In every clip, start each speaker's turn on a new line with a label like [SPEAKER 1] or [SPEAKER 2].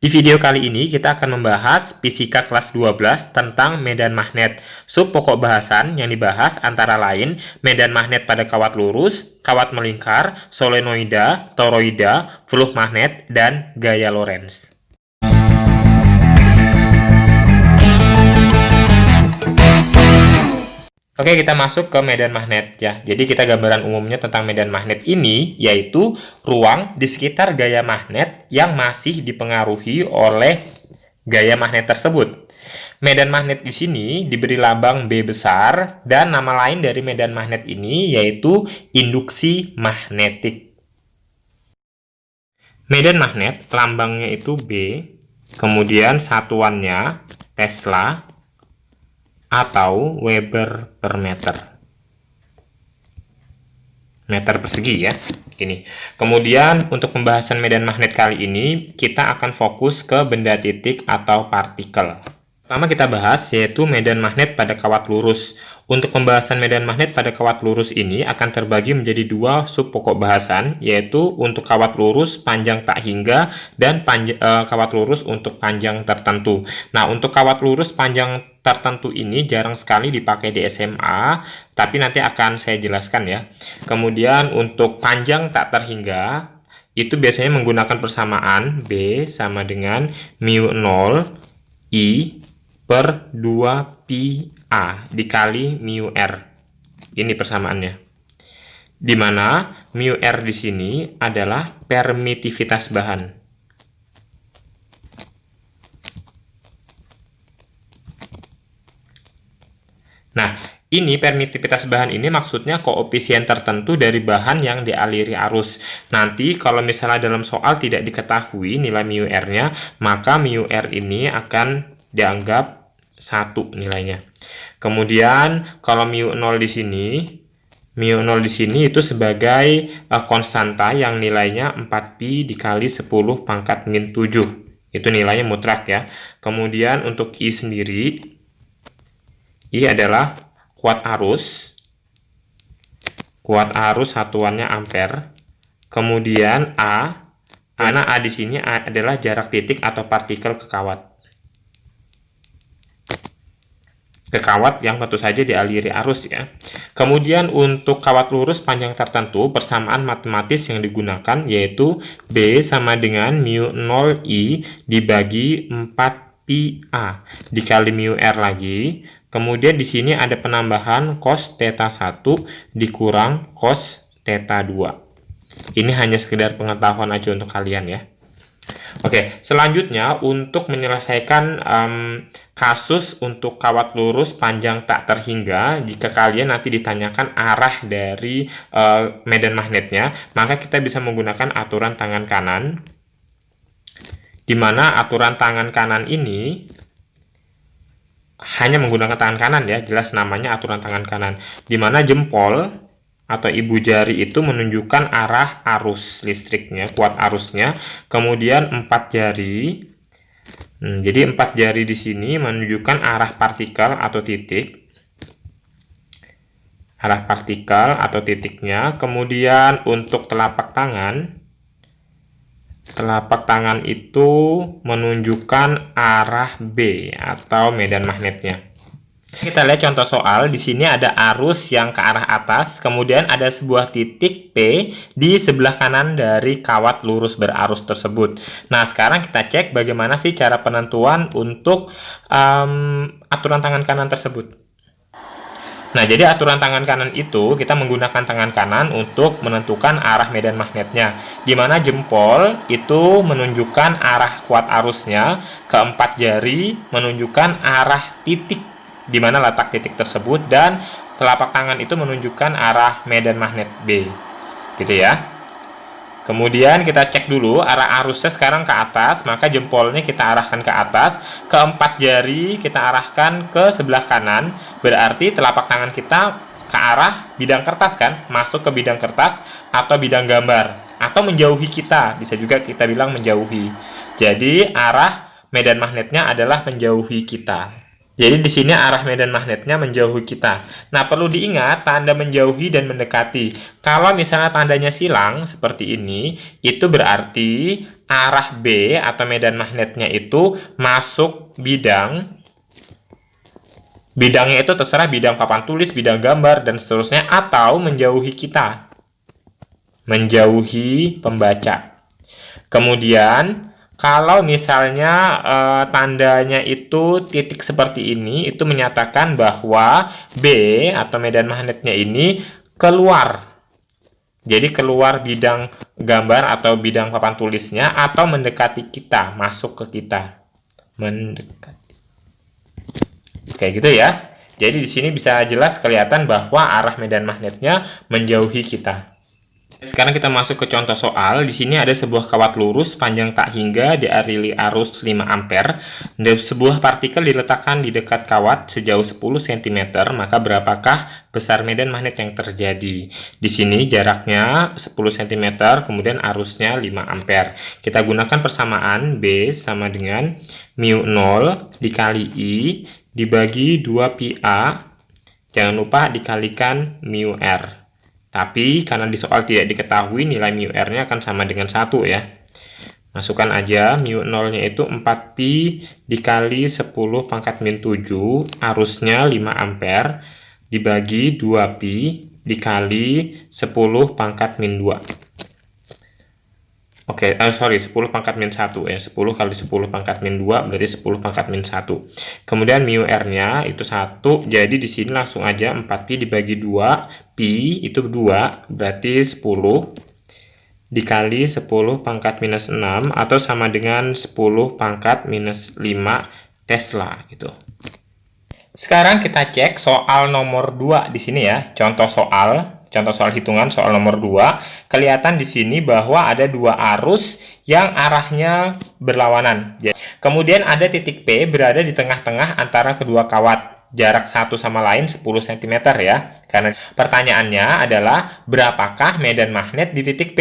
[SPEAKER 1] Di video kali ini kita akan membahas fisika kelas 12 tentang medan magnet. Sub pokok bahasan yang dibahas antara lain medan magnet pada kawat lurus, kawat melingkar, solenoida, toroida, fluh magnet, dan gaya Lorentz. Oke, kita masuk ke medan magnet ya. Jadi kita gambaran umumnya tentang medan magnet ini yaitu ruang di sekitar gaya magnet yang masih dipengaruhi oleh gaya magnet tersebut. Medan magnet di sini diberi lambang B besar dan nama lain dari medan magnet ini yaitu induksi magnetik. Medan magnet lambangnya itu B, kemudian satuannya Tesla atau Weber per meter persegi ya ini. Kemudian untuk pembahasan medan magnet kali ini kita akan fokus ke benda titik atau partikel. Pertama kita bahas yaitu medan magnet pada kawat lurus. Untuk pembahasan medan magnet pada kawat lurus ini akan terbagi menjadi dua sub pokok bahasan, yaitu untuk kawat lurus panjang tak hingga dan kawat lurus untuk panjang tertentu. Nah, untuk kawat lurus panjang tertentu ini jarang sekali dipakai di SMA, tapi nanti akan saya jelaskan ya. Kemudian untuk panjang tak terhingga itu biasanya menggunakan persamaan B sama dengan mu 0 I per 2 pi A dikali mu R. Ini persamaannya. Di mana mu R di sini adalah permitivitas bahan. Nah, ini permitivitas bahan ini maksudnya koefisien tertentu dari bahan yang dialiri arus. Nanti kalau misalnya dalam soal tidak diketahui nilai mu R-nya, maka mu R ini akan dianggap 1 nilainya. Kemudian kalau mu 0 di sini itu sebagai konstanta yang nilainya 4pi dikali 10 pangkat min 7. Itu nilainya mutlak ya. Kemudian untuk I sendiri, I adalah kuat arus satuannya ampere. Kemudian A di sini adalah jarak titik atau partikel ke kawat yang tentu saja dialiri arus ya. Kemudian untuk kawat lurus panjang tertentu, persamaan matematis yang digunakan yaitu B sama dengan mu 0 I dibagi 4 pi A dikali mu R lagi. Kemudian di sini ada penambahan cos theta 1 dikurang cos theta 2. Ini hanya sekedar pengetahuan aja untuk kalian ya. Oke, selanjutnya untuk menyelesaikan kasus untuk kawat lurus panjang tak terhingga, jika kalian nanti ditanyakan arah dari medan magnetnya, maka kita bisa menggunakan aturan tangan kanan, di mana aturan tangan kanan ini hanya menggunakan tangan kanan ya, jelas namanya aturan tangan kanan, di mana jempol atau ibu jari itu menunjukkan arah arus listriknya, kuat arusnya. Kemudian 4 jari, jadi 4 jari di sini menunjukkan arah partikel atau titiknya. Kemudian untuk telapak tangan itu menunjukkan arah B atau medan magnetnya. Kita lihat contoh soal. Di sini ada arus yang ke arah atas, kemudian ada sebuah titik P di sebelah kanan dari kawat lurus berarus tersebut. Nah, sekarang kita cek bagaimana sih cara penentuan untuk aturan tangan kanan tersebut. Nah, jadi aturan tangan kanan itu kita menggunakan tangan kanan untuk menentukan arah medan magnetnya, di mana jempol itu menunjukkan arah kuat arusnya, keempat jari menunjukkan arah titik di mana letak titik tersebut, dan telapak tangan itu menunjukkan arah medan magnet B, gitu ya. Kemudian kita cek dulu arah arusnya sekarang ke atas, maka jempolnya kita arahkan ke atas, keempat jari kita arahkan ke sebelah kanan, berarti telapak tangan kita ke arah bidang kertas kan, masuk ke bidang kertas atau bidang gambar, atau menjauhi kita, bisa juga kita bilang menjauhi. Jadi arah medan magnetnya adalah menjauhi kita. Jadi di sini arah medan magnetnya menjauhi kita. Nah, perlu diingat tanda menjauhi dan mendekati. Kalau misalnya tandanya silang seperti ini, itu berarti arah B atau medan magnetnya itu masuk bidang. Bidangnya itu terserah bidang papan tulis, bidang gambar, dan seterusnya, atau menjauhi kita. Menjauhi pembaca. Kemudian kalau misalnya tandanya itu titik seperti ini, itu menyatakan bahwa B atau medan magnetnya ini keluar. Jadi keluar bidang gambar atau bidang papan tulisnya, atau mendekati kita, masuk ke kita. Mendekati. Kayak gitu ya. Jadi di sini bisa jelas kelihatan bahwa arah medan magnetnya menjauhi kita. Sekarang kita masuk ke contoh soal. Di sini ada sebuah kawat lurus panjang tak hingga dialiri arus 5 ampere. Dan sebuah partikel diletakkan di dekat kawat sejauh 10 cm, maka berapakah besar medan magnet yang terjadi? Di sini jaraknya 10 cm, kemudian arusnya 5 ampere. Kita gunakan persamaan B sama dengan mu 0 dikali I dibagi 2 pi A. Jangan lupa dikalikan mu R. Tapi karena di soal tidak diketahui, nilai mu R-nya akan sama dengan 1 ya. Masukkan aja mu 0-nya itu 4pi dikali 10 pangkat min 7, arusnya 5 ampere, dibagi 2pi dikali 10 pangkat min 2. Oke, 10 pangkat min 1 ya. 10 kali 10 pangkat min 2 berarti 10 pangkat min 1. Kemudian mu R-nya itu 1. Jadi di sini langsung aja 4pi dibagi 2. Pi itu 2, berarti 10 dikali 10 pangkat minus 6, atau sama dengan 10 pangkat minus 5 Tesla gitu. Sekarang kita cek soal nomor 2 di sini ya. Contoh soal hitungan soal nomor 2, kelihatan di sini bahwa ada dua arus yang arahnya berlawanan. Kemudian ada titik P berada di tengah-tengah antara kedua kawat. Jarak satu sama lain 10 cm ya. Karena pertanyaannya adalah berapakah medan magnet di titik P?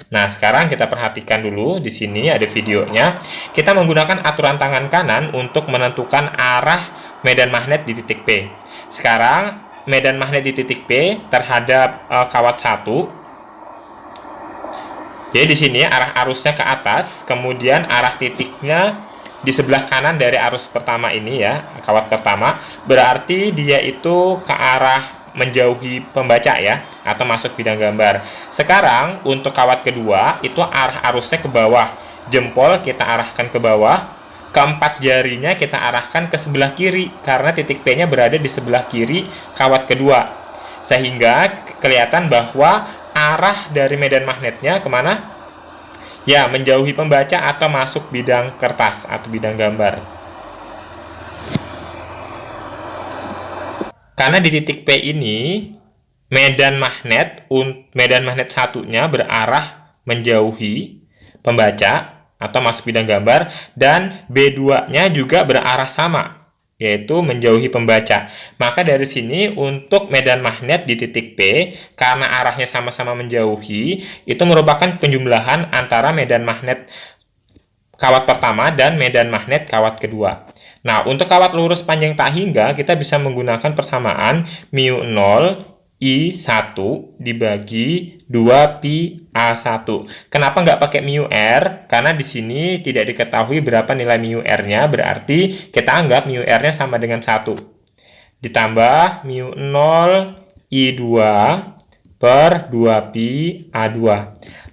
[SPEAKER 1] Nah, sekarang kita perhatikan dulu di sini ada videonya. Kita menggunakan aturan tangan kanan untuk menentukan arah medan magnet di titik P. Sekarang medan magnet di titik P terhadap kawat 1. Jadi di sini arah arusnya ke atas, kemudian arah titiknya di sebelah kanan dari arus pertama ini ya, kawat pertama, berarti dia itu ke arah menjauhi pembaca ya, atau masuk bidang gambar. Sekarang untuk kawat kedua itu arah arusnya ke bawah, jempol kita arahkan ke bawah, keempat jarinya kita arahkan ke sebelah kiri karena titik P-nya berada di sebelah kiri kawat kedua, sehingga kelihatan bahwa arah dari medan magnetnya kemana? Ya, menjauhi pembaca atau masuk bidang kertas atau bidang gambar. Karena di titik P ini medan magnet satunya berarah menjauhi pembaca atau masuk bidang gambar, dan B2-nya juga berarah sama, yaitu menjauhi pembaca. Maka dari sini untuk medan magnet di titik P, karena arahnya sama-sama menjauhi, itu merupakan penjumlahan antara medan magnet kawat pertama dan medan magnet kawat kedua. Nah, untuk kawat lurus panjang tak hingga, kita bisa menggunakan persamaan mu 0 I1 dibagi 2pi A1. Kenapa nggak pakai mu R? Karena di sini tidak diketahui berapa nilai mu R-nya, berarti kita anggap mu R-nya sama dengan 1. Ditambah mu 0 I2 per 2pi A2.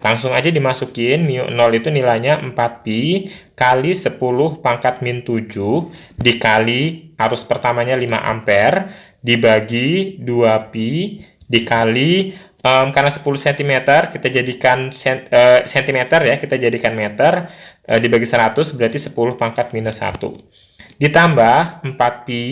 [SPEAKER 1] Langsung aja dimasukin, mu 0 itu nilainya 4pi kali 10 pangkat min 7 dikali arus pertamanya 5 ampere dibagi 2pi dikali karena 10 cm kita jadikan cm ya, kita jadikan meter, dibagi 100 berarti 10 pangkat minus 1 ditambah 4pi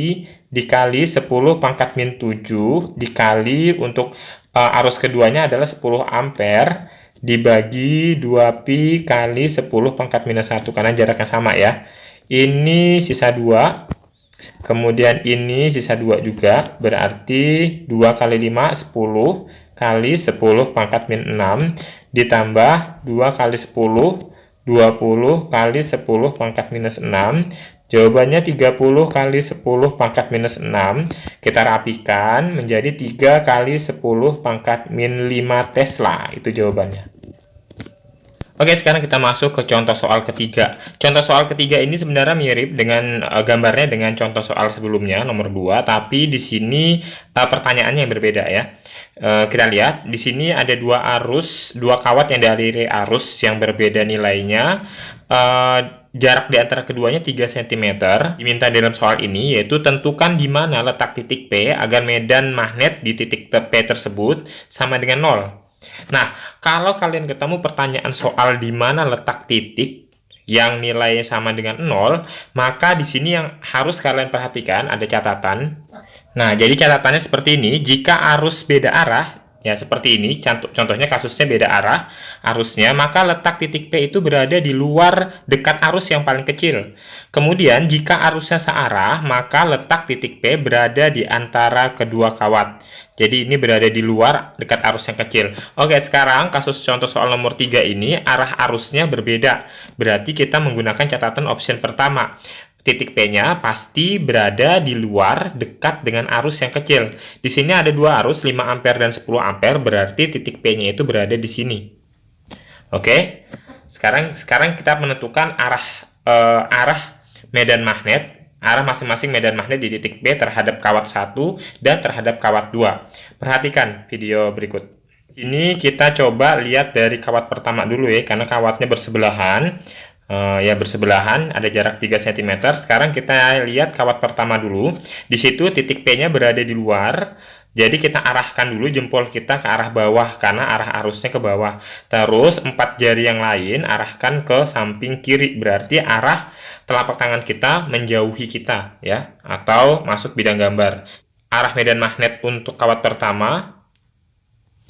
[SPEAKER 1] dikali 10 pangkat min 7 dikali untuk arus keduanya adalah 10 ampere dibagi 2pi kali 10 pangkat minus 1 karena jaraknya sama ya. Ini sisa 2. Kemudian ini sisa 2 juga, berarti 2 kali 5, 10 kali 10 pangkat min 6 ditambah 2 kali 10, 20 kali 10 pangkat minus 6 Jawabannya 30 kali 10 pangkat minus 6. Kita rapikan menjadi 3 kali 10 pangkat min 5 Tesla. Itu jawabannya. Oke, sekarang kita masuk ke contoh soal ketiga. Contoh soal ketiga ini sebenarnya mirip dengan gambarnya dengan contoh soal sebelumnya, nomor 2. Tapi di sini pertanyaannya yang berbeda ya. Kita lihat, di sini ada dua kawat yang dialiri arus yang berbeda nilainya. Jarak di antara keduanya 3 cm. Diminta dalam soal ini yaitu tentukan di mana letak titik P agar medan magnet di titik P tersebut sama dengan 0. Nah, kalau kalian ketemu pertanyaan soal di mana letak titik yang nilainya sama dengan 0, maka di sini yang harus kalian perhatikan ada catatan. Nah, jadi catatannya seperti ini. Jika arus beda arah, ya seperti ini, contohnya kasusnya beda arah arusnya, maka letak titik P itu berada di luar dekat arus yang paling kecil. Kemudian jika arusnya searah, maka letak titik P berada di antara kedua kawat. Jadi ini berada di luar dekat arus yang kecil. Oke, sekarang kasus contoh soal nomor 3 ini arah arusnya berbeda. Berarti kita menggunakan catatan option pertama. Titik P-nya pasti berada di luar dekat dengan arus yang kecil. Di sini ada dua arus, 5 ampere dan 10 ampere, berarti titik P-nya itu berada di sini. Oke. Sekarang kita menentukan arah medan magnet, arah masing-masing medan magnet di titik P terhadap kawat 1 dan terhadap kawat 2. Perhatikan video berikut. Ini kita coba lihat dari kawat pertama dulu ya, karena kawatnya bersebelahan. Bersebelahan, ada jarak 3 cm. Sekarang kita lihat kawat pertama dulu. Di situ titik P-nya berada di luar. Jadi kita arahkan dulu jempol kita ke arah bawah karena arah arusnya ke bawah. Terus 4 jari yang lain arahkan ke samping kiri. Berarti arah telapak tangan kita menjauhi kita ya, atau masuk bidang gambar. Arah medan magnet untuk kawat pertama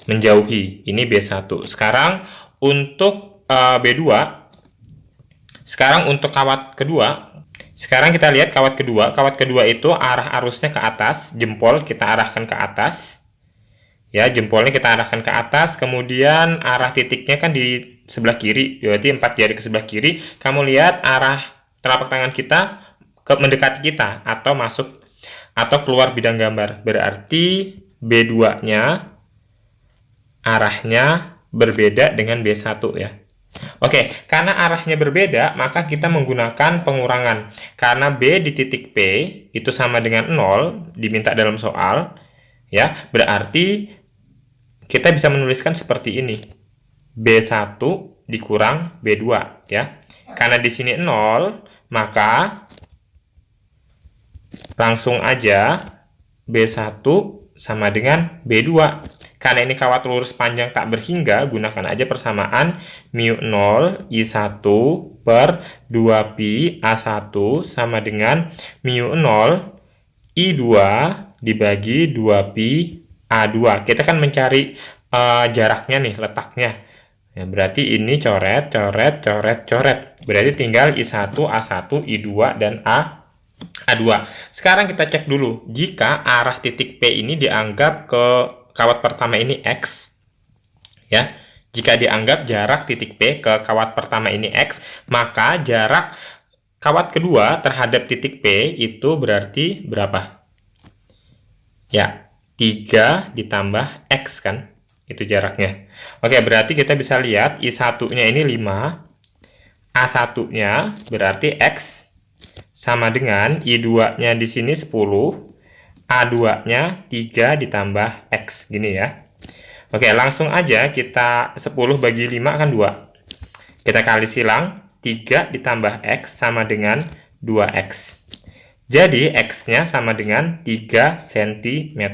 [SPEAKER 1] menjauhi. Ini B1. Sekarang untuk B2. Sekarang untuk kawat kedua, sekarang kita lihat kawat kedua. Kawat kedua itu arah arusnya ke atas, jempol kita arahkan ke atas. Ya, jempolnya kita arahkan ke atas, kemudian arah titiknya kan di sebelah kiri, berarti 4 jari ke sebelah kiri. Kamu lihat arah telapak tangan kita mendekati kita atau masuk atau keluar bidang gambar. Berarti B2-nya arahnya berbeda dengan B1 ya. Oke, karena arahnya berbeda, maka kita menggunakan pengurangan. Karena B di titik P itu sama dengan 0, diminta dalam soal, ya, berarti kita bisa menuliskan seperti ini. B1 dikurang B2, ya. Karena di sini 0, maka langsung aja B1 sama dengan B2. Karena ini kawat lurus panjang tak berhingga, gunakan aja persamaan mu0 I1 per 2pi A1 sama dengan mu0 I2 dibagi 2pi A2. Kita kan mencari jaraknya nih, letaknya. Ya, berarti ini coret, coret, coret, coret. Berarti tinggal I1, A1, I2, dan A2. Sekarang kita cek dulu, jika arah titik P ini dianggap ke kawat pertama ini X, ya, jika dianggap jarak titik P ke kawat pertama ini X, maka jarak kawat kedua terhadap titik P itu berarti berapa? Ya, 3 ditambah X kan, itu jaraknya. Oke, berarti kita bisa lihat I1-nya ini 5, A1-nya berarti X, sama dengan I2-nya di sini 10, A2-nya 3 ditambah X, gini ya. Oke, langsung aja kita 10 bagi 5 kan 2. Kita kali silang, 3 ditambah X sama dengan 2X. Jadi, X-nya sama dengan 3 cm.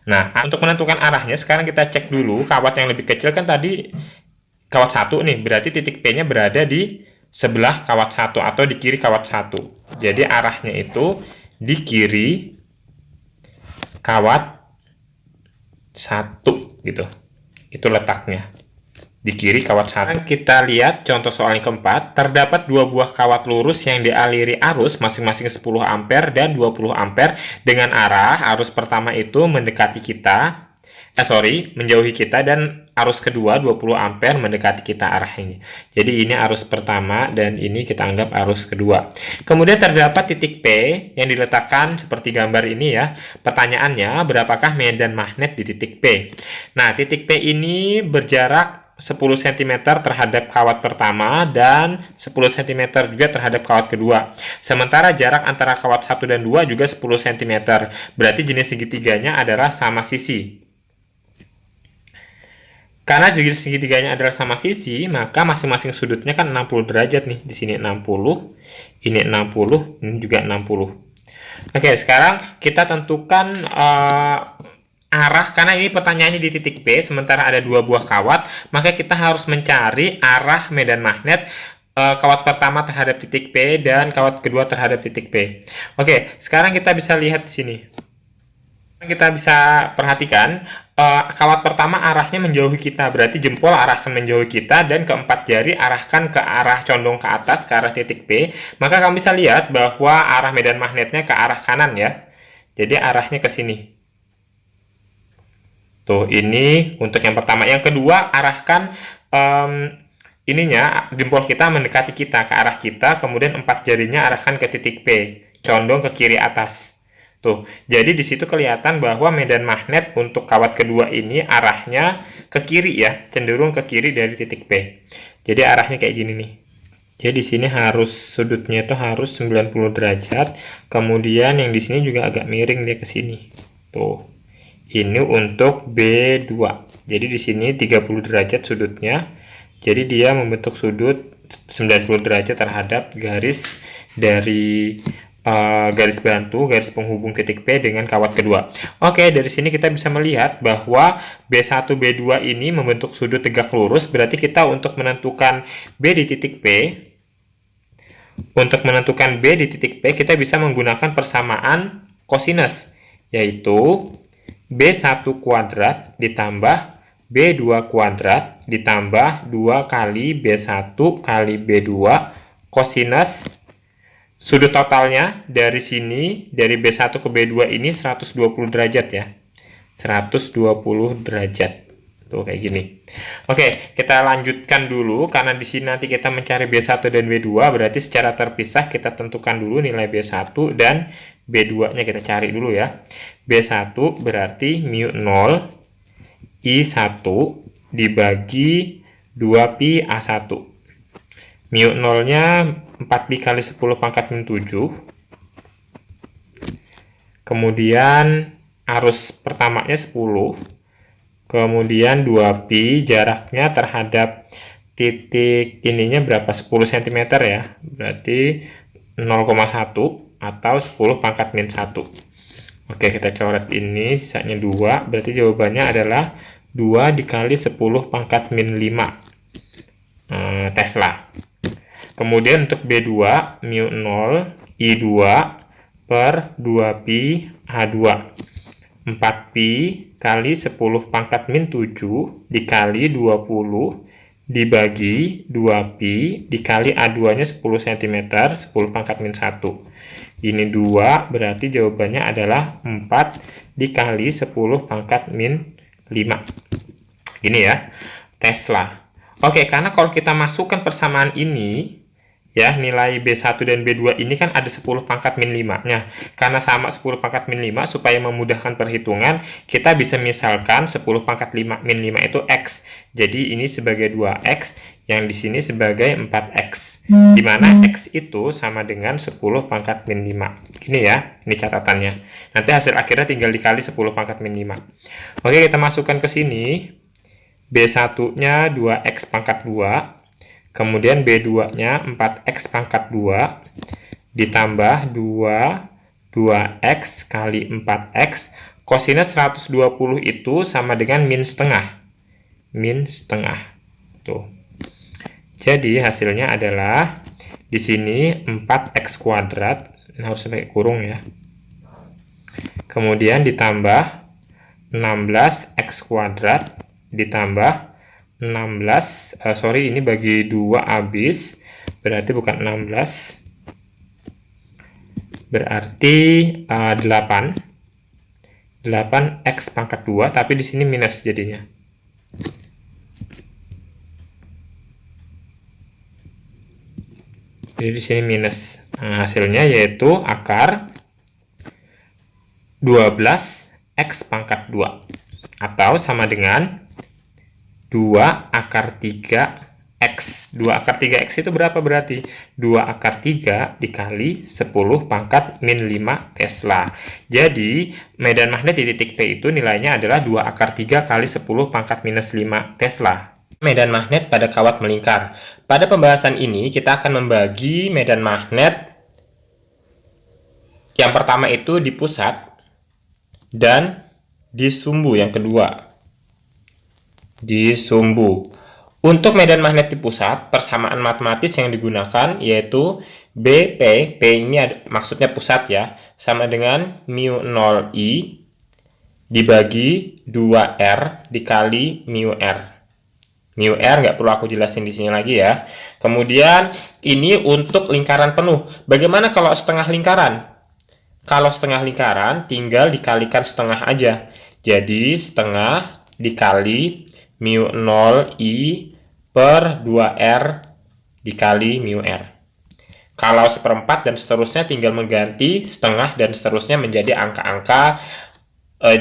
[SPEAKER 1] Nah, untuk menentukan arahnya, sekarang kita cek dulu. Kawat yang lebih kecil kan tadi kawat 1 nih, berarti titik P-nya berada di sebelah kawat 1 atau di kiri kawat 1. Jadi, arahnya itu di kiri kawat 1 gitu. Itu letaknya. Di kiri kawat 1. Kita lihat contoh soal yang keempat. Terdapat 2 buah kawat lurus yang dialiri arus masing-masing 10 ampere dan 20 ampere dengan arah arus pertama itu mendekati kita menjauhi kita, dan arus kedua 20 ampere mendekati kita arah ini. Jadi ini arus pertama dan ini kita anggap arus kedua. Kemudian terdapat titik P yang diletakkan seperti gambar ini ya. Pertanyaannya, berapakah medan magnet di titik P? Nah, titik P ini berjarak 10 cm terhadap kawat pertama dan 10 cm juga terhadap kawat kedua. Sementara jarak antara kawat 1 dan 2 juga 10 cm. Berarti jenis segitiganya adalah sama sisi. Karena jenis segitiganya adalah sama sisi, maka masing-masing sudutnya kan 60 derajat nih. Di sini 60, ini 60, ini juga 60. Oke, sekarang kita tentukan arah, karena ini pertanyaannya di titik P, sementara ada 2 buah kawat, maka kita harus mencari arah medan magnet kawat pertama terhadap titik P dan kawat kedua terhadap titik P. Oke, sekarang kita bisa lihat di sini. Kita bisa perhatikan kawat pertama arahnya menjauhi kita, berarti jempol arahkan menjauhi kita dan keempat jari arahkan ke arah condong ke atas, ke arah titik P. Maka kamu bisa lihat bahwa arah medan magnetnya ke arah kanan ya. Jadi arahnya ke sini. Tuh, ini untuk yang pertama. Yang kedua, arahkan ininya, jempol kita mendekati kita, ke arah kita, kemudian empat jarinya arahkan ke titik P, condong ke kiri atas. Tuh, jadi di situ kelihatan bahwa medan magnet untuk kawat kedua ini arahnya ke kiri ya, cenderung ke kiri dari titik P. Jadi arahnya kayak gini nih. Jadi di sini harus sudutnya itu harus 90 derajat. Kemudian yang di sini juga agak miring dia ke sini. Tuh. Ini untuk B2. Jadi di sini 30 derajat sudutnya. Jadi dia membentuk sudut 90 derajat terhadap garis dari garis bantu, garis penghubung titik P dengan kawat kedua. Oke, dari sini kita bisa melihat bahwa B1, B2 ini membentuk sudut tegak lurus, berarti kita untuk menentukan B di titik P, kita bisa menggunakan persamaan kosinus, yaitu B1 kuadrat ditambah B2 kuadrat ditambah 2 kali B1 kali B2 kosinus. Sudut totalnya dari sini, dari B1 ke B2 ini 120 derajat ya. 120 derajat. Tuh kayak gini. Oke, kita lanjutkan dulu karena di sini nanti kita mencari B1 dan B2, berarti secara terpisah kita tentukan dulu nilai B1 dan B2-nya kita cari dulu ya. B1 berarti mu 0 I1 dibagi 2pi A1. Mu 0-nya 4pi kali 10 pangkat min 7. Kemudian arus pertamanya 10. Kemudian 2pi jaraknya terhadap titik ininya berapa? 10 cm ya. Berarti 0,1 atau 10 pangkat min 1. Oke, kita coret ini, sisanya 2. Berarti jawabannya adalah 2 dikali 10 pangkat min 5 Tesla. Kemudian untuk B2, mu 0 I2 per 2pi H2. 4pi kali 10 pangkat min 7 dikali 20 dibagi 2pi dikali A2-nya 10 cm, 10 pangkat min 1. Ini 2, berarti jawabannya adalah 4 dikali 10 pangkat min 5. Gini ya, Tesla. Oke, karena kalau kita masukkan persamaan ini, ya, nilai B1 dan B2 ini kan ada 10 pangkat min 5-nya. Karena sama 10 pangkat min 5, supaya memudahkan perhitungan, kita bisa misalkan 10 pangkat min 5 itu X. Jadi ini sebagai 2X, yang di sini sebagai 4X. Dimana X itu sama dengan 10 pangkat min 5. Gini ya, ini catatannya. Nanti hasil akhirnya tinggal dikali 10 pangkat min 5. Oke, kita masukkan ke sini. B1-nya 2X pangkat 2. Kemudian B2-nya 4X pangkat 2 ditambah 2X kali 4X. Kosinus 120 itu sama dengan min setengah. Min setengah. Tuh. Jadi hasilnya adalah di sini 4X kuadrat. Ini harus pakai kurung ya. Kemudian ditambah 16X kuadrat ditambah 16, ini bagi 2 habis, berarti bukan 16, berarti 8 8x pangkat 2, tapi di sini minus jadinya. Jadi di sini minus. Nah, hasilnya yaitu akar 12x pangkat 2 atau sama dengan 2 akar 3x. 2 akar 3x itu berapa berarti? 2 akar 3 dikali 10 pangkat min 5 Tesla. Jadi, medan magnet di titik P itu nilainya adalah 2 akar 3 kali 10 pangkat minus 5 Tesla. Medan magnet pada kawat melingkar. Pada pembahasan ini, kita akan membagi medan magnet yang pertama itu di pusat dan di sumbu yang kedua. Di sumbu. Untuk medan magnet di pusat, persamaan matematis yang digunakan yaitu BP, P ini maksudnya pusat ya, sama dengan mu 0I dibagi 2R dikali mu R. Mu R nggak perlu aku jelasin di sini lagi ya. Kemudian ini untuk lingkaran penuh. Bagaimana kalau setengah lingkaran? Kalau setengah lingkaran tinggal dikalikan setengah aja. Jadi setengah dikali mu 0I per 2R dikali mu R. Kalau seperempat dan seterusnya tinggal mengganti setengah dan seterusnya menjadi angka-angka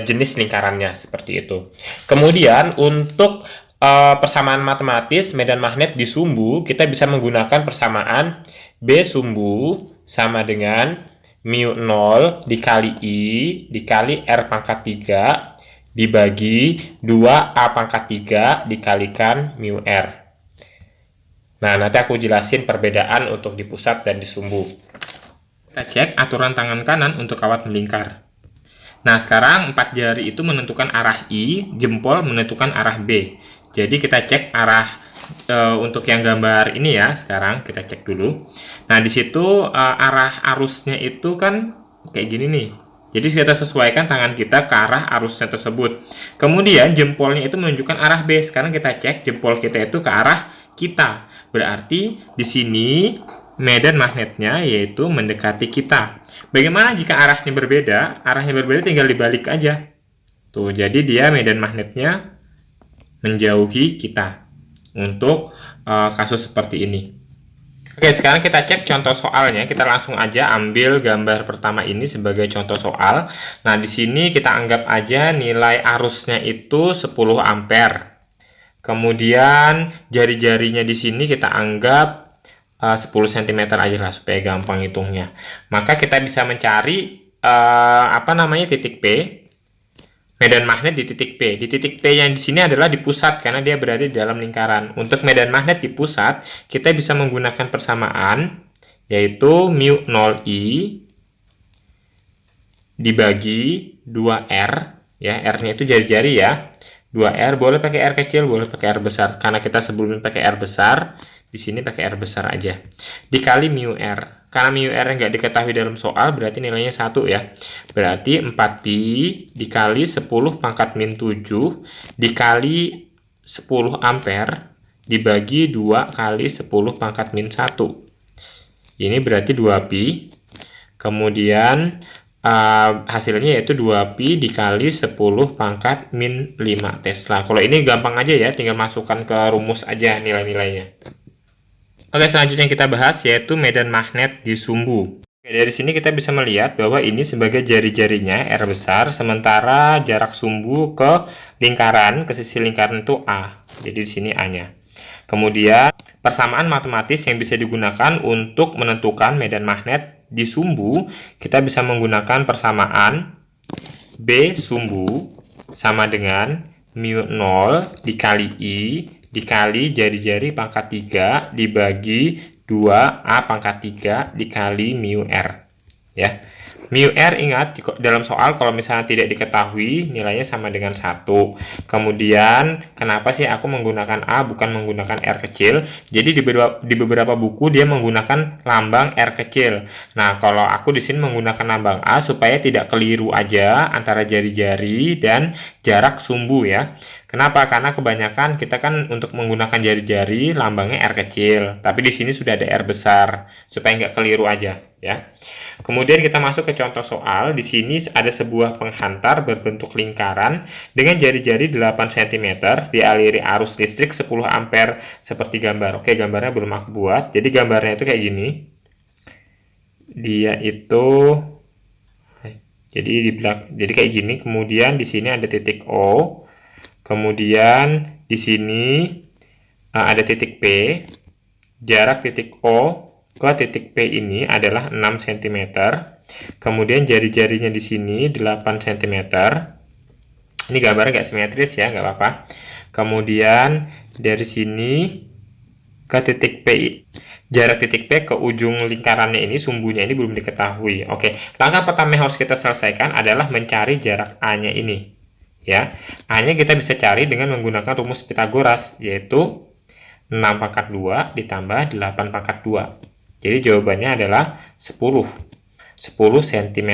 [SPEAKER 1] jenis lingkarannya seperti itu. Kemudian untuk persamaan matematis medan magnet di sumbu, kita bisa menggunakan persamaan B sumbu sama dengan mu 0 dikali I dikali R pangkat 3 dibagi 2A pangkat 3 dikalikan mu R. Nah, nanti aku jelasin perbedaan untuk di pusat dan di sumbu. Kita cek aturan tangan kanan untuk kawat melingkar. Nah, sekarang 4 jari itu menentukan arah I, jempol menentukan arah B. Jadi kita cek arah untuk yang gambar ini ya. Sekarang kita cek dulu. Nah, di situ arah arusnya itu kan kayak gini nih. Jadi kita sesuaikan tangan kita ke arah arusnya tersebut. Kemudian jempolnya itu menunjukkan arah B. Sekarang kita cek jempol kita itu ke arah kita. Berarti di sini medan magnetnya yaitu mendekati kita. Bagaimana jika arahnya berbeda? Arahnya berbeda tinggal dibalik aja. Tuh, jadi dia medan magnetnya menjauhi kita untuk kasus seperti ini. Oke, sekarang kita cek contoh soalnya. Kita langsung aja ambil gambar pertama ini sebagai contoh soal. Nah, di sini kita anggap aja nilai arusnya itu 10 ampere. Kemudian jari-jarinya di sini kita anggap 10 cm aja lah supaya gampang hitungnya. Maka kita bisa mencari titik P. Medan magnet di titik P. Di titik P yang di sini adalah di pusat karena dia berada di dalam lingkaran. Untuk medan magnet di pusat, kita bisa menggunakan persamaan yaitu mu 0I dibagi 2R ya. R-nya itu jari-jari ya. 2R boleh pakai R kecil, boleh pakai R besar. Karena kita sebelumnya pakai R besar, di sini pakai R besar aja. Dikali mu R. Karena mu R nggak diketahui dalam soal, berarti nilainya 1 ya. Berarti 4pi dikali 10 pangkat min 7 dikali 10 ampere dibagi 2 kali 10 pangkat min 1. Ini berarti 2pi. Kemudian hasilnya yaitu 2pi dikali 10 pangkat min 5 Tesla. Kalau ini gampang aja ya, tinggal masukkan ke rumus aja nilai-nilainya. Oke, selanjutnya kita bahas yaitu medan magnet di sumbu. Oke, dari sini kita bisa melihat bahwa ini sebagai jari-jarinya R besar, sementara jarak sumbu ke lingkaran, ke sisi lingkaran itu A. Jadi di sini A-nya. Kemudian persamaan matematis yang bisa digunakan untuk menentukan medan magnet di sumbu, kita bisa menggunakan persamaan B sumbu sama dengan mu 0 dikali I dikali jari-jari pangkat 3 dibagi 2A pangkat 3 dikali mu R ya. Mu R ingat dalam soal kalau misalnya tidak diketahui nilainya sama dengan 1. Kemudian kenapa sih aku menggunakan A bukan menggunakan R kecil? Jadi di beberapa buku dia menggunakan lambang R kecil. Nah, kalau aku di sini menggunakan lambang A supaya tidak keliru aja antara jari-jari dan jarak sumbu ya. Kenapa? Karena kebanyakan kita kan untuk menggunakan jari-jari lambangnya R kecil, tapi di sini sudah ada R besar, supaya nggak keliru aja ya. Kemudian kita masuk ke contoh soal. Di sini ada sebuah penghantar berbentuk lingkaran dengan jari-jari 8 cm dialiri arus listrik 10 ampere seperti gambar. Oke, gambarnya belum aku buat. Jadi gambarnya itu kayak gini. Dia itu jadi kayak gini. Kemudian di sini ada titik O. Kemudian di sini ada titik P. Jarak titik O ke titik P ini adalah 6 cm. Kemudian jari-jarinya di sini 8 cm. Ini gambarnya nggak simetris ya, nggak apa-apa. Kemudian dari sini ke titik P, jarak titik P ke ujung lingkarannya ini, sumbunya ini belum diketahui. Oke, langkah pertama yang harus kita selesaikan adalah mencari jarak A-nya ini. Ya, A-nya kita bisa cari dengan menggunakan rumus Pitagoras, yaitu 6 pangkat 2 ditambah 8 pangkat 2. Jadi jawabannya adalah 10 cm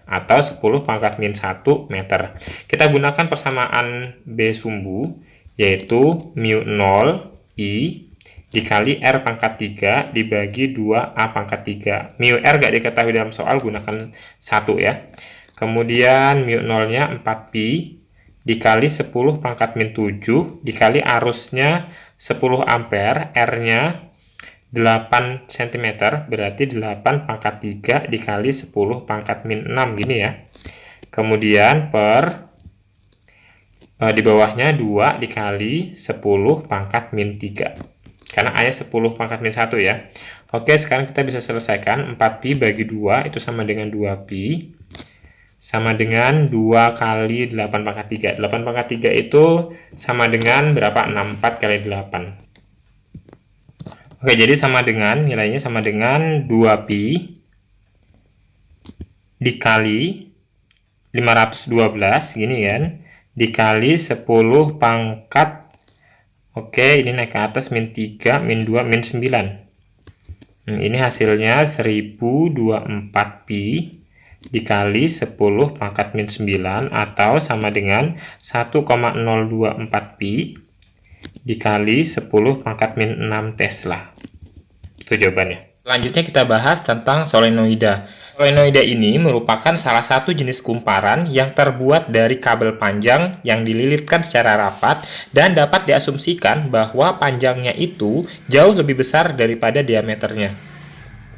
[SPEAKER 1] atau 10 pangkat min 1 meter. Kita gunakan persamaan B sumbu, yaitu mu 0 I dikali R pangkat 3 dibagi 2A pangkat 3. Mu R nggak diketahui dalam soal, gunakan 1 ya. Kemudian mu 0-nya 4pi dikali 10 pangkat min 7 dikali arusnya 10 ampere, R-nya 8 cm, berarti 8 pangkat 3 dikali 10 pangkat min 6, gini ya. Kemudian per di bawahnya 2 dikali 10 pangkat min 3. Karena A-nya 10 pangkat min 1 ya. Oke, sekarang kita bisa selesaikan. 4pi bagi 2 itu sama dengan 2pi. Sama dengan 2 kali 8 pangkat 3. 8 pangkat 3 itu sama dengan berapa? 64 kali 8. Oke, jadi sama dengan, nilainya sama dengan 2pi dikali 512, gini kan, dikali 10 pangkat, oke, ini naik ke atas, min 3, min 2, min 9. Ini hasilnya 1024pi dikali 10 pangkat min 9, atau sama dengan 1,024pi dikali 10 pangkat min 6 Tesla. Itu jawabannya. Selanjutnya kita bahas tentang solenoida. Solenoida ini merupakan salah satu jenis kumparan yang terbuat dari kabel panjang yang dililitkan secara rapat dan dapat diasumsikan bahwa panjangnya itu jauh lebih besar daripada diameternya.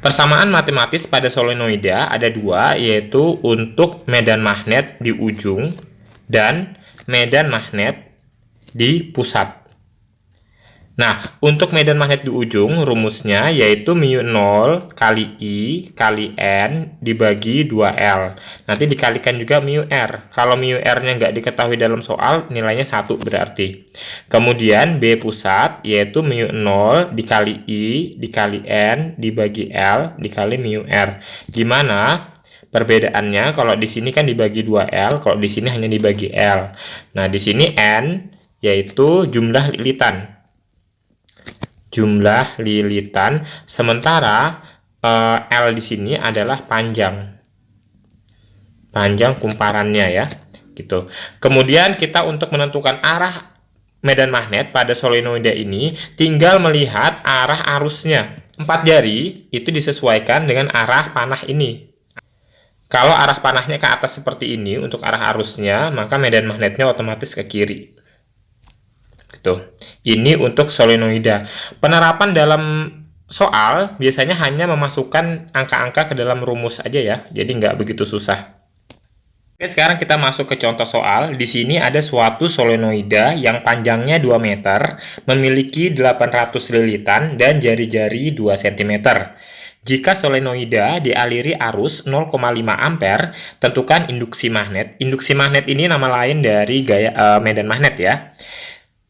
[SPEAKER 1] Persamaan matematis pada solenoida ada dua, yaitu untuk medan magnet di ujung dan medan magnet di pusat. Nah, untuk medan magnet di ujung, rumusnya yaitu mu 0 kali I kali N dibagi 2L. Nanti dikalikan juga mu R. Kalau mu R-nya nggak diketahui dalam soal, nilainya 1 berarti. Kemudian B pusat, yaitu mu 0 dikali I dikali N dibagi L dikali mu R. Gimana perbedaannya? Kalau di sini kan dibagi 2L, kalau di sini hanya dibagi L. Nah, di sini N yaitu jumlah lilitan. Sementara L di sini adalah panjang kumparannya ya, gitu. Kemudian kita untuk menentukan arah medan magnet pada solenoida ini tinggal melihat arah arusnya. 4 jari itu disesuaikan dengan arah panah ini. Kalau arah panahnya ke atas seperti ini untuk arah arusnya, maka medan magnetnya otomatis ke kiri. Ini untuk solenoida. Penerapan dalam soal biasanya hanya memasukkan angka-angka ke dalam rumus aja ya, jadi nggak begitu susah. Oke, sekarang kita masuk ke contoh soal. Di sini ada suatu solenoida yang panjangnya 2 meter, memiliki 800 lilitan dan jari-jari 2 cm. Jika solenoida dialiri arus 0,5 ampere, tentukan induksi magnet. Induksi magnet ini nama lain dari medan magnet ya.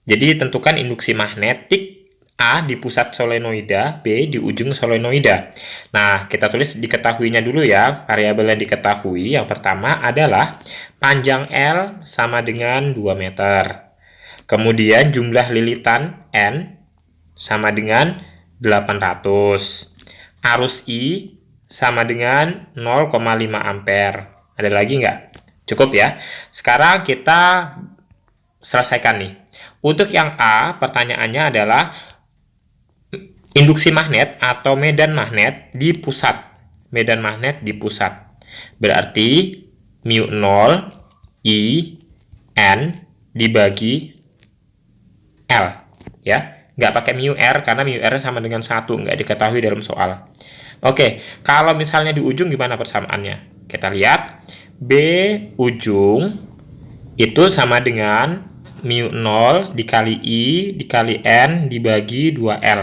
[SPEAKER 1] Jadi tentukan induksi magnetik A di pusat solenoida, B di ujung solenoida. Nah, kita tulis diketahuinya dulu ya. Variabel yang diketahui yang pertama adalah panjang L sama dengan 2 meter. Kemudian jumlah lilitan N sama dengan 800. Arus I sama dengan 0,5 ampere. Ada lagi nggak? Cukup ya. Sekarang kita selesaikan nih. Untuk yang A, pertanyaannya adalah induksi magnet atau medan magnet di pusat. Medan magnet di pusat. Berarti mu 0 I N dibagi L. Ya, nggak pakai mu R karena mu R sama dengan 1, nggak diketahui dalam soal. Oke, kalau misalnya di ujung gimana persamaannya? Kita lihat, B ujung itu sama dengan mu 0 dikali I dikali N dibagi 2L.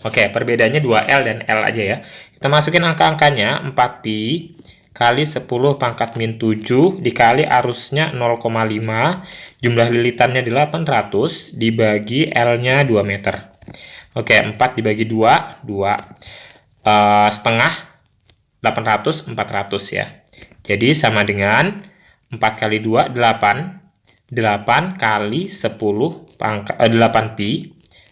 [SPEAKER 1] Oke, perbedaannya 2L dan L aja ya. Kita masukin angka-angkanya, 4pi kali 10 pangkat min 7 dikali arusnya 0,5, jumlah lilitannya 800 dibagi L-nya 2 meter. Oke, 4 dibagi 2, 2. Setengah 800, 400 ya. Jadi sama dengan 4 kali 2, 8. 8 kali 10 pangkat 8pi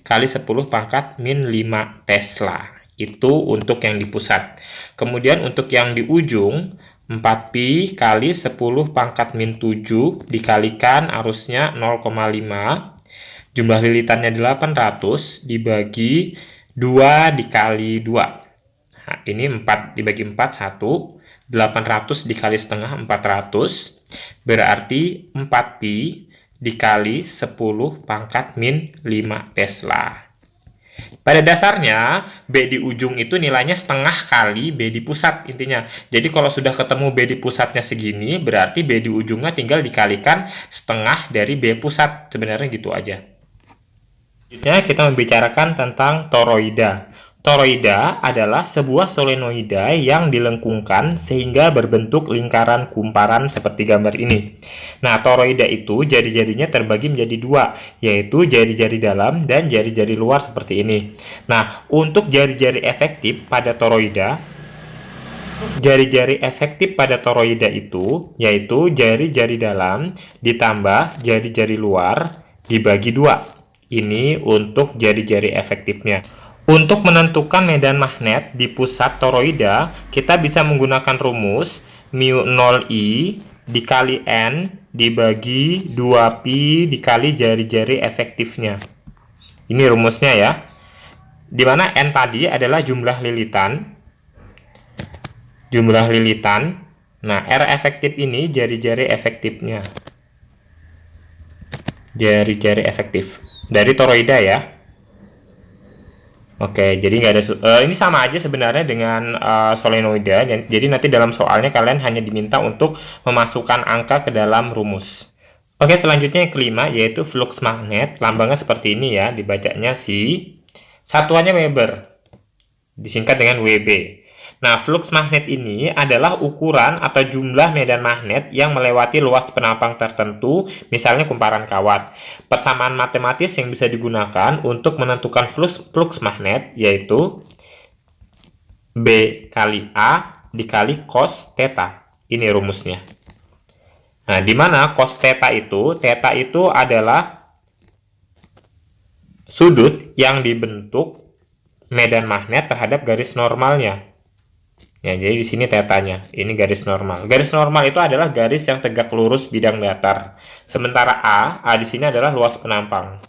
[SPEAKER 1] kali 10 pangkat min 5 Tesla. Itu untuk yang di pusat. Kemudian untuk yang di ujung, 4pi kali 10 pangkat min 7 dikalikan arusnya 0,5. Jumlah lilitannya 800 dibagi 2 dikali 2. Nah, ini 4 dibagi 4, 1. 800 dikali setengah, 400. Berarti 4pi dikali 10 pangkat min 5 Tesla. Pada dasarnya, B di ujung itu nilainya setengah kali B di pusat intinya. Jadi kalau sudah ketemu B di pusatnya segini, berarti B di ujungnya tinggal dikalikan setengah dari B pusat. Sebenarnya gitu aja. Selanjutnya kita membicarakan tentang toroida. Toroida adalah sebuah solenoida yang dilengkungkan sehingga berbentuk lingkaran kumparan seperti gambar ini. Nah, toroida itu jari-jarinya terbagi menjadi dua, yaitu jari-jari dalam dan jari-jari luar seperti ini. Nah, untuk jari-jari efektif pada toroida, itu yaitu jari-jari dalam ditambah jari-jari luar dibagi dua. Ini untuk jari-jari efektifnya. Untuk menentukan medan magnet di pusat toroida, kita bisa menggunakan rumus mu 0I dikali N dibagi 2pi dikali jari-jari efektifnya. Ini rumusnya ya. Dimana N tadi adalah jumlah lilitan. Nah, R efektif ini jari-jari efektifnya. Jari-jari efektif dari toroida ya. Oke, jadi nggak ada ini sama aja sebenarnya dengan solenoida. Jadi nanti dalam soalnya kalian hanya diminta untuk memasukkan angka ke dalam rumus. Oke, selanjutnya yang kelima yaitu flux magnet. Lambangnya seperti ini ya, dibacanya Si. Satuannya Weber, disingkat dengan WB. Nah, flux magnet ini adalah ukuran atau jumlah medan magnet yang melewati luas penampang tertentu, misalnya kumparan kawat. Persamaan matematis yang bisa digunakan untuk menentukan flux magnet yaitu B kali A dikali cos theta. Ini rumusnya. Nah, di mana cos theta itu adalah sudut yang dibentuk medan magnet terhadap garis normalnya. Ya, jadi di sini tetanya, ini garis normal. Garis normal itu adalah garis yang tegak lurus bidang datar. Sementara A di sini adalah luas penampang.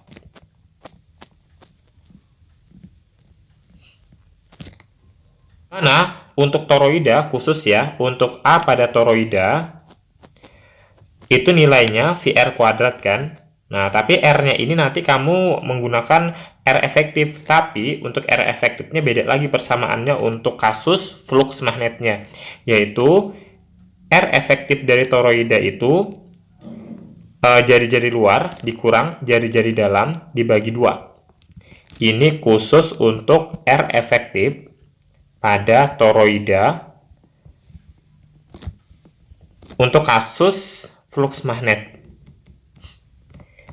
[SPEAKER 1] Mana untuk toroida khusus ya, untuk A pada toroida itu nilainya VR kuadrat kan. Nah, tapi R-nya ini nanti kamu menggunakan R efektif, tapi untuk R efektifnya beda lagi persamaannya untuk kasus flux magnetnya, yaitu R efektif dari toroida itu jari-jari luar dikurang jari-jari dalam dibagi 2. Ini khusus untuk R efektif pada toroida untuk kasus flux magnet.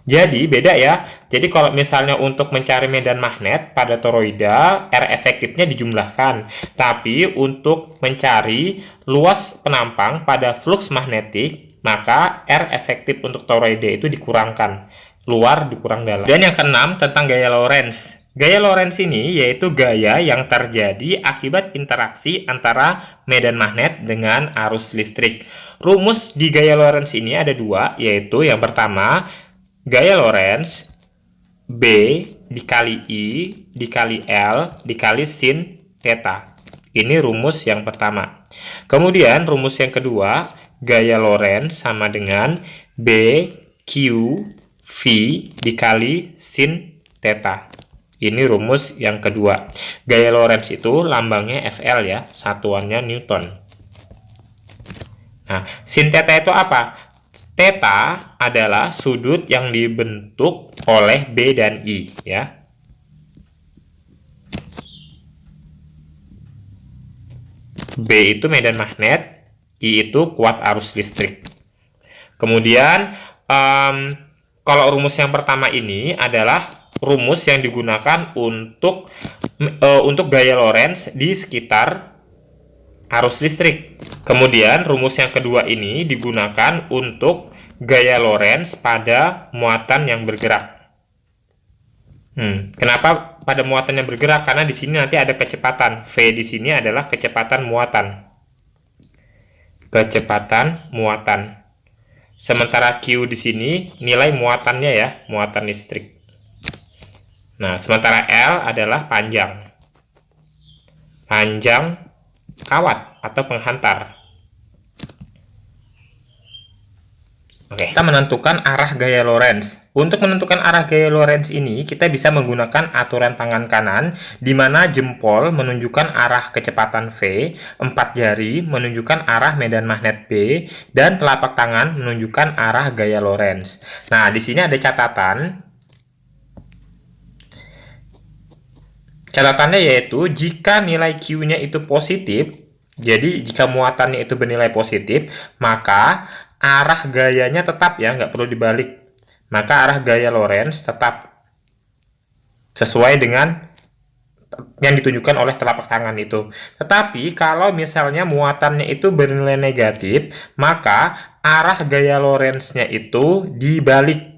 [SPEAKER 1] Jadi beda ya. Jadi kalau misalnya untuk mencari medan magnet pada toroida, R efektifnya dijumlahkan. Tapi untuk mencari luas penampang pada flux magnetik, maka R efektif untuk toroida itu dikurangkan. Luar dikurang dalam. Dan yang keenam tentang gaya Lorentz. Gaya Lorentz ini yaitu gaya yang terjadi akibat interaksi antara medan magnet dengan arus listrik. Rumus di gaya Lorentz ini ada dua, yaitu yang pertama, gaya Lorentz B dikali I dikali L dikali sin theta. Ini rumus yang pertama. Kemudian rumus yang kedua, gaya Lorentz sama dengan B Q V dikali sin theta. Ini rumus yang kedua. Gaya Lorentz itu lambangnya FL ya, satuannya Newton. Nah, sin theta itu apa? Theta adalah sudut yang dibentuk oleh B dan I ya. B itu medan magnet, I itu kuat arus listrik. Kemudian kalau rumus yang pertama ini adalah rumus yang digunakan untuk gaya Lorentz di sekitar arus listrik. Kemudian rumus yang kedua ini digunakan untuk gaya Lorentz pada muatan yang bergerak. Kenapa pada muatan yang bergerak? Karena di sini nanti ada kecepatan. V di sini adalah kecepatan muatan. Kecepatan muatan. Sementara Q di sini nilai muatannya ya, muatan listrik. Nah, sementara L adalah panjang. Panjang kawat atau penghantar. Oke, kita menentukan arah gaya Lorentz. Untuk menentukan arah gaya Lorentz ini, kita bisa menggunakan aturan tangan kanan, di mana jempol menunjukkan arah kecepatan V, 4 jari menunjukkan arah medan magnet B, dan telapak tangan menunjukkan arah gaya Lorentz. Nah, di sini ada catatan. Catatannya yaitu, jika nilai Q-nya itu positif, jadi jika muatannya itu bernilai positif, maka arah gayanya tetap ya, nggak perlu dibalik. Maka arah gaya Lorentz tetap sesuai dengan yang ditunjukkan oleh telapak tangan itu. Tetapi kalau misalnya muatannya itu bernilai negatif, maka arah gaya Lorentz-nya itu dibalik.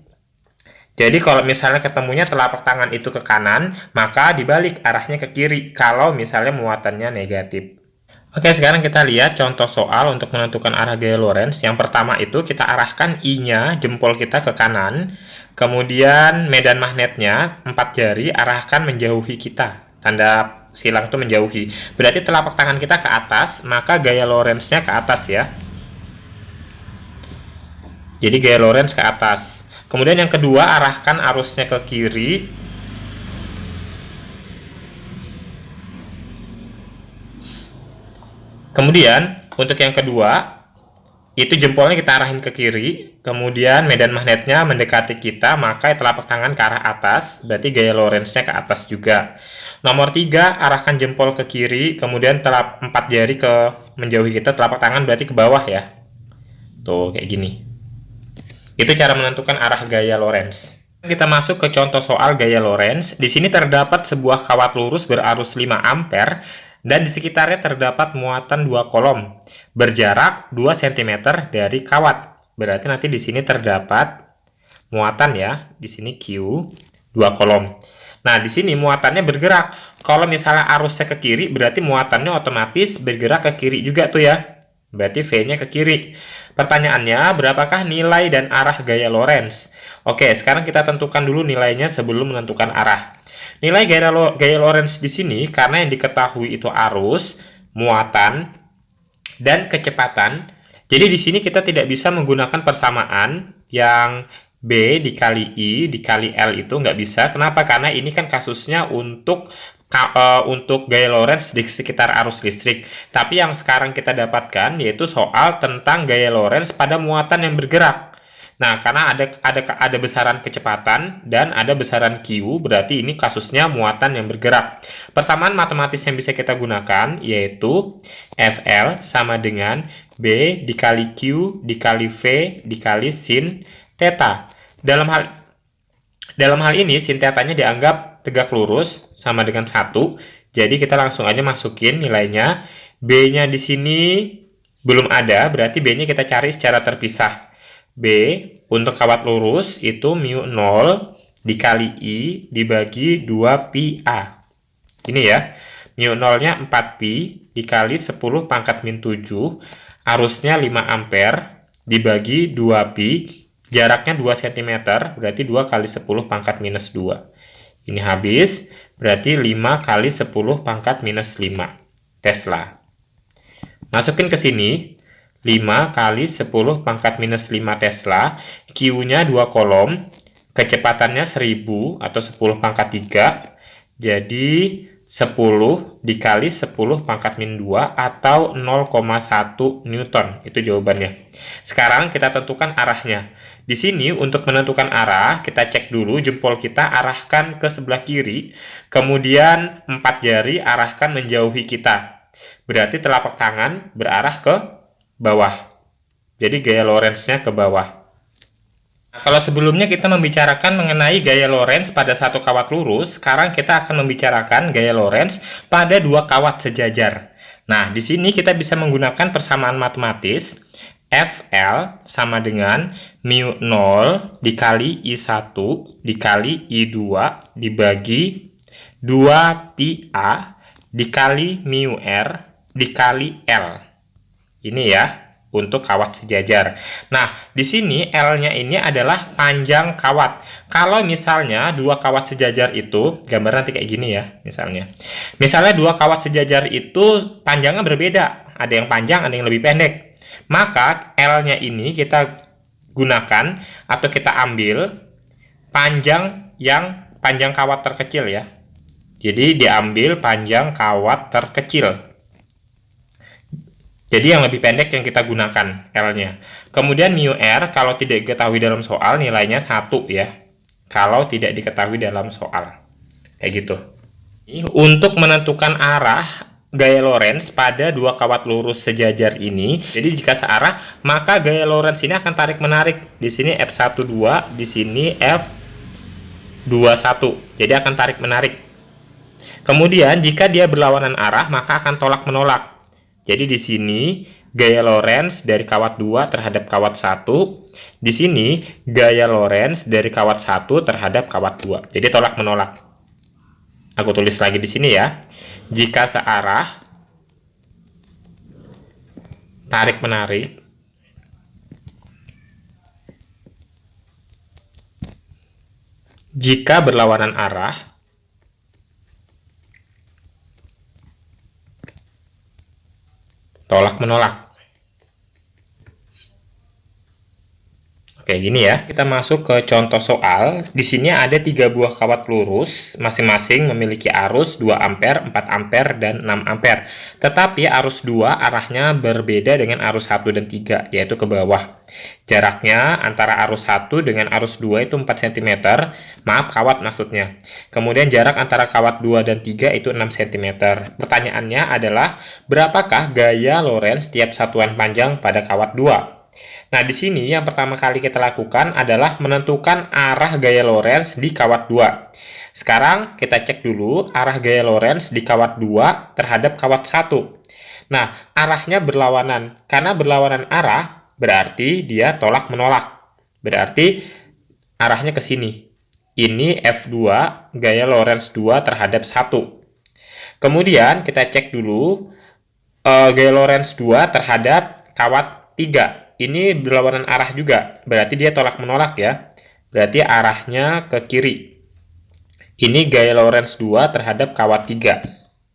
[SPEAKER 1] Jadi kalau misalnya ketemunya telapak tangan itu ke kanan, maka dibalik arahnya ke kiri kalau misalnya muatannya negatif. Oke, sekarang kita lihat contoh soal untuk menentukan arah gaya Lorentz. Yang pertama itu kita arahkan I-nya, jempol kita ke kanan. Kemudian medan magnetnya, 4 jari, arahkan menjauhi kita. Tanda silang itu menjauhi. Berarti telapak tangan kita ke atas, maka gaya Lorentz-nya ke atas ya. Jadi gaya Lorentz ke atas. Kemudian yang kedua, arahkan arusnya ke kiri. Kemudian untuk yang kedua, itu jempolnya kita arahin ke kiri. Kemudian medan magnetnya mendekati kita, maka telapak tangan ke arah atas. Berarti gaya Lorentz-nya ke atas juga. Nomor 3, arahkan jempol ke kiri. Kemudian 4 jari ke menjauhi kita, telapak tangan berarti ke bawah ya. Tuh, kayak gini. Itu cara menentukan arah gaya Lorentz. Kita masuk ke contoh soal gaya Lorentz. Di sini terdapat sebuah kawat lurus berarus 5 ampere dan di sekitarnya terdapat muatan 2 kolom berjarak 2 cm dari kawat. Berarti nanti di sini terdapat muatan ya. Di sini Q 2 kolom. Nah, di sini muatannya bergerak. Kalau misalnya arusnya ke kiri, berarti muatannya otomatis bergerak ke kiri juga tuh ya. Berarti V-nya ke kiri. Pertanyaannya, berapakah nilai dan arah gaya Lorentz? Oke, sekarang kita tentukan dulu nilainya sebelum menentukan arah. Nilai gaya Lorentz di sini, karena yang diketahui itu arus, muatan, dan kecepatan. Jadi di sini kita tidak bisa menggunakan persamaan yang B dikali I dikali L itu nggak bisa. Kenapa? Karena ini kan kasusnya untuk gaya Lorentz di sekitar arus listrik. Tapi yang sekarang kita dapatkan yaitu soal tentang gaya Lorentz pada muatan yang bergerak. Nah, karena ada besaran kecepatan dan ada besaran Q, berarti ini kasusnya muatan yang bergerak. Persamaan matematis yang bisa kita gunakan yaitu FL sama dengan B dikali Q dikali V dikali sin theta. Dalam hal ini sin theta-nya dianggap tegak lurus sama dengan 1. Jadi kita langsung aja masukin nilainya. B-nya di sini belum ada, berarti B-nya kita cari secara terpisah. B untuk kawat lurus itu mu 0 dikali I dibagi 2 pi A. Ini ya. Mu 0-nya 4 pi dikali 10 pangkat min 7. Arusnya 5 ampere dibagi 2 pi. Jaraknya 2 cm, berarti 2 kali 10 pangkat minus 2. Ini habis, berarti 5 kali 10 pangkat minus 5 Tesla. Masukin ke sini, 5 kali 10 pangkat minus 5 Tesla, Q-nya 2 kolom, kecepatannya 1000 atau 10 pangkat 3, jadi 10 dikali 10 pangkat min 2 atau 0,1 Newton. Itu jawabannya. Sekarang kita tentukan arahnya. Di sini untuk menentukan arah, kita cek dulu jempol kita arahkan ke sebelah kiri, kemudian 4 jari arahkan menjauhi kita. Berarti telapak tangan berarah ke bawah. Jadi gaya Lorentz-nya ke bawah. Nah, kalau sebelumnya kita membicarakan mengenai gaya Lorentz pada satu kawat lurus, sekarang kita akan membicarakan gaya Lorentz pada dua kawat sejajar. Nah, di sini kita bisa menggunakan persamaan matematis. FL sama dengan mu 0 dikali I1 dikali I2 dibagi 2 pi A dikali mu R dikali L. Ini ya, untuk kawat sejajar. Nah, di sini L-nya ini adalah panjang kawat. Kalau misalnya dua kawat sejajar itu, gambar nanti kayak gini ya, misalnya. Misalnya dua kawat sejajar itu panjangnya berbeda. Ada yang panjang, ada yang lebih pendek. Maka L-nya ini kita gunakan atau kita ambil panjang yang panjang kawat terkecil ya. Jadi diambil panjang kawat terkecil. Jadi yang lebih pendek yang kita gunakan L-nya. Kemudian mu R kalau tidak diketahui dalam soal nilainya 1 ya. Kalau tidak diketahui dalam soal. Kayak gitu. Untuk menentukan arah gaya Lorentz pada dua kawat lurus sejajar ini, jadi jika searah, maka gaya Lorentz ini akan tarik-menarik. Di sini F12, di sini F21. Jadi akan tarik-menarik. Kemudian jika dia berlawanan arah, maka akan tolak-menolak. Jadi di sini gaya Lorentz dari kawat 2 terhadap kawat 1. Di sini gaya Lorentz dari kawat 1 terhadap kawat 2. Jadi tolak menolak. Aku tulis lagi di sini ya. Jika searah, tarik menarik. Jika berlawanan arah, tolak menolak. Oke, gini ya. Kita masuk ke contoh soal. Di sini ada 3 buah kawat lurus, masing-masing memiliki arus 2 ampere, 4 ampere, dan 6 ampere. Tetapi arus 2 arahnya berbeda dengan arus 1 dan 3, yaitu ke bawah. Jaraknya antara arus 1 dengan arus 2 itu 4 cm. Maaf, kawat maksudnya. Kemudian jarak antara kawat 2 dan 3 itu 6 cm. Pertanyaannya adalah, berapakah gaya Lorentz setiap satuan panjang pada kawat 2? Nah, di sini yang pertama kali kita lakukan adalah menentukan arah gaya Lorentz di kawat 2. Sekarang kita cek dulu arah gaya Lorentz di kawat 2 terhadap kawat 1. Nah, arahnya berlawanan. Karena berlawanan arah, berarti dia tolak menolak. Berarti arahnya ke sini. Ini F2 gaya Lorentz 2 terhadap 1. Kemudian kita cek dulu gaya Lorentz 2 terhadap kawat 3. Ini berlawanan arah juga, berarti dia tolak menolak ya. Berarti arahnya ke kiri. Ini gaya Lorentz 2 terhadap kawat 3.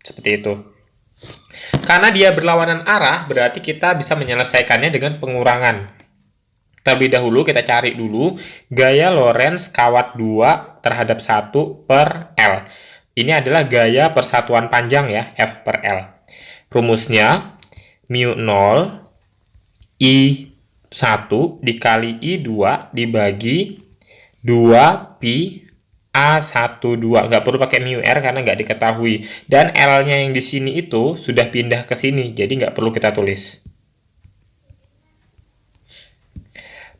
[SPEAKER 1] Seperti itu. Karena dia berlawanan arah, berarti kita bisa menyelesaikannya dengan pengurangan. Terlebih dahulu kita cari dulu gaya Lorentz kawat 2 terhadap 1 per L. Ini adalah gaya persatuan panjang ya, F per L. Rumusnya mu 0 I1 dikali I2 dibagi 2 pi A12. Nggak perlu pakai mu R karena nggak diketahui. Dan L-nya yang di sini itu sudah pindah ke sini, jadi nggak perlu kita tulis.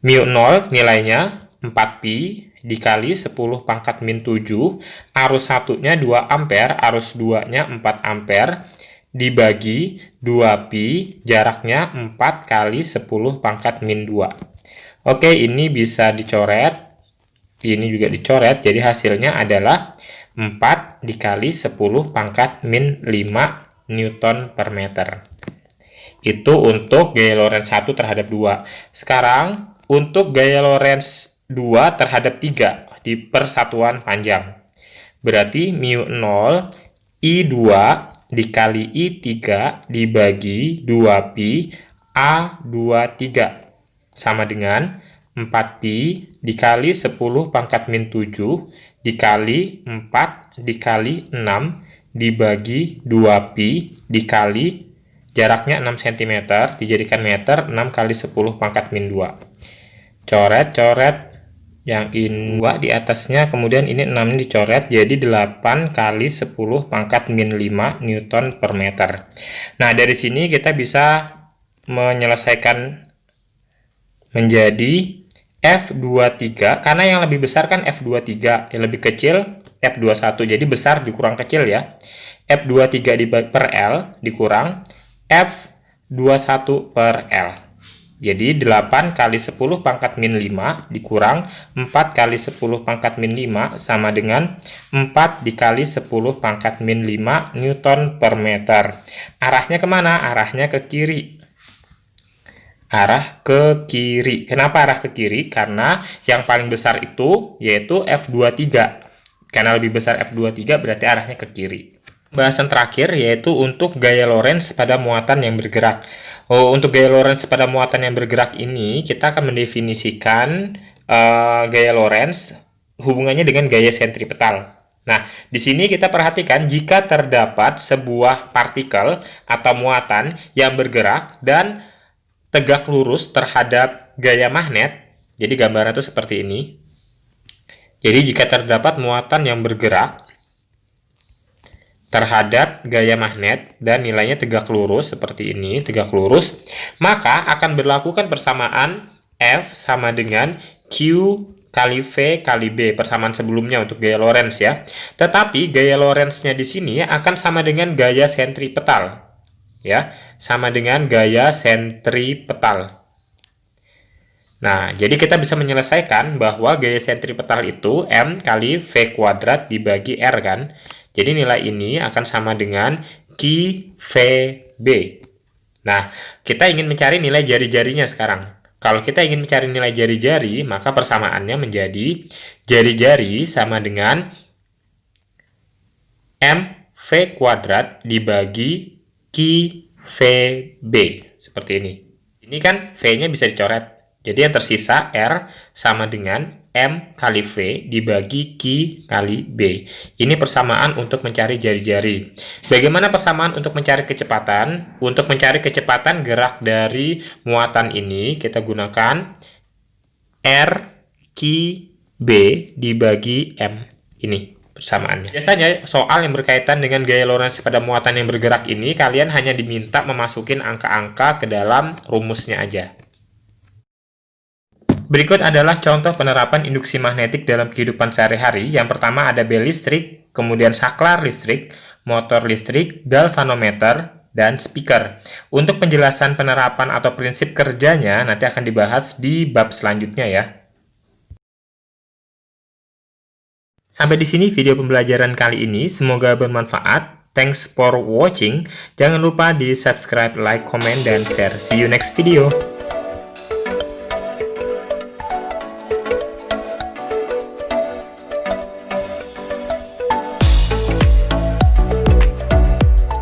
[SPEAKER 1] Mu 0 nilainya 4 pi dikali 10 pangkat min 7. Arus 1-nya 2 ampere, arus 2-nya 4 ampere. Dibagi 2 pi, jaraknya 4 kali 10 pangkat min 2. Oke, ini bisa dicoret. Ini juga dicoret, jadi hasilnya adalah 4 dikali 10 pangkat min 5 Newton per meter. Itu untuk gaya Lorentz 1 terhadap 2. Sekarang, untuk gaya Lorentz 2 terhadap 3 di persatuan panjang. Berarti mu 0 I2 dikali I3 dibagi 2pi A23 sama dengan 4pi dikali 10 pangkat min 7 dikali 4 dikali 6 dibagi 2pi dikali jaraknya 6 cm dijadikan meter 6 kali 10 pangkat min 2. Coret-coret yang ini 2 di atasnya, kemudian ini 6 dicoret jadi 8 kali 10 pangkat min 5 Newton per meter. Nah, dari sini kita bisa menyelesaikan menjadi F23, karena yang lebih besar kan F23, yang lebih kecil F21, jadi besar dikurang kecil ya. F23 per L dikurang F21 per L. Jadi 8 kali 10 pangkat min 5 dikurang 4 kali 10 pangkat min 5 sama dengan 4 dikali 10 pangkat min 5 Newton per meter. Arahnya kemana? Arahnya ke kiri. Arah ke kiri. Kenapa arah ke kiri? Karena yang paling besar itu yaitu F23. Karena lebih besar F23 berarti arahnya ke kiri. Bahasan terakhir yaitu untuk gaya Lorentz pada muatan yang bergerak. Untuk gaya Lorentz pada muatan yang bergerak ini, kita akan mendefinisikan gaya Lorentz hubungannya dengan gaya sentripetal. Nah, di sini kita perhatikan jika terdapat sebuah partikel atau muatan yang bergerak dan tegak lurus terhadap gaya magnet, jadi gambaran itu seperti ini. Jadi jika terdapat muatan yang bergerak terhadap gaya magnet dan nilainya tegak lurus seperti ini, tegak lurus, maka akan berlakukan persamaan F sama dengan Q kali V kali B, persamaan sebelumnya untuk gaya Lorentz ya. Tetapi gaya Lorentz-nya di sini akan sama dengan gaya sentripetal. Ya, sama dengan gaya sentripetal. Nah, jadi kita bisa menyelesaikan bahwa gaya sentripetal itu M kali V kuadrat dibagi R kan. Jadi nilai ini akan sama dengan QVB. Nah, kita ingin mencari nilai jari-jarinya sekarang. Kalau kita ingin mencari nilai jari-jari, maka persamaannya menjadi jari-jari sama dengan MV kuadrat dibagi QVB. Seperti ini. Ini kan V-nya bisa dicoret. Jadi yang tersisa R sama dengan M kali V dibagi Q kali B. Ini persamaan untuk mencari jari-jari. Bagaimana persamaan untuk mencari kecepatan? Untuk mencari kecepatan gerak dari muatan ini, kita gunakan R Q B dibagi M. Ini persamaannya. Biasanya soal yang berkaitan dengan gaya Lorentz pada muatan yang bergerak ini, kalian hanya diminta memasukin angka-angka ke dalam rumusnya aja. Berikut adalah contoh penerapan induksi magnetik dalam kehidupan sehari-hari. Yang pertama ada bel listrik, kemudian saklar listrik, motor listrik, galvanometer, dan speaker. Untuk penjelasan penerapan atau prinsip kerjanya nanti akan dibahas di bab selanjutnya ya. Sampai di sini video pembelajaran kali ini. Semoga bermanfaat. Thanks for watching. Jangan lupa di subscribe, like, comment, dan share. See you next video.